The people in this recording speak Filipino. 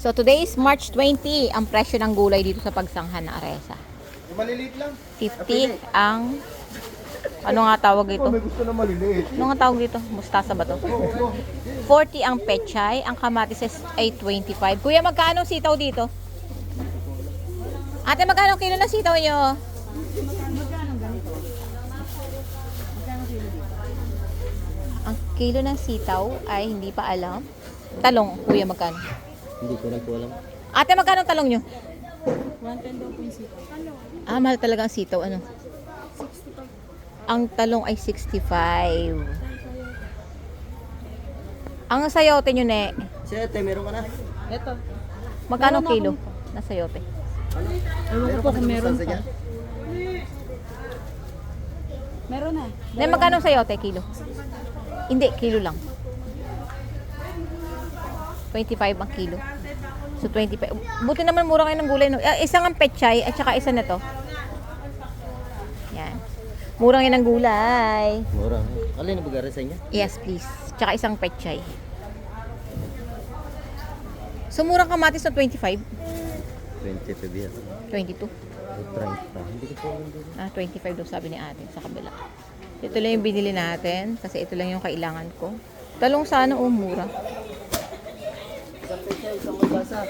So today is March 20. Ang presyo ng gulay dito sa Pagsanghan na Aresa. Maliliit lang. 50 ang... Ano nga tawag ito? May gusto na maliliit. Ano nga tawag dito? Mustasa ba to? 40 ang pechay. Ang kamatis ay 25. Kuya, magkano sitaw dito? Ate, magkano kilo na sitaw nyo? Ang kilo ng sitaw ay hindi pa alam. Talong, kuya, magkano? Hindi ko na po alam. Ate, magkano ang talong nyo? 110 daw po yung sitaw. Ah, mahal talaga ang sitaw. Ano? 65. Ang talong ay 65. Ang sayote nyo, ne? Sete, meron ka na? Ito. Magkano ang kilo na sayote? Ewan ko po kung meron pa. Meron na. Ne, magkano ang sayote kilo? Hindi, kilo lang. 25 ang kilo. So, 25. Buti naman mura kayo ng gulay. No? Isang ang pechay at saka isa na to. Yan. Mura ngayon ng gulay. Mura. Alin na bagari sa inyo? Yes, please. Tsaka isang pechay. So, murang kamatis na 25? 20 yan. 22? 30. Hindi ko po alam din. 25 daw sabi ni ate sa kabila. Ito lang yung binili natin kasi ito lang yung kailangan ko. Talong sana mura. Isang pecha, isang magbasa.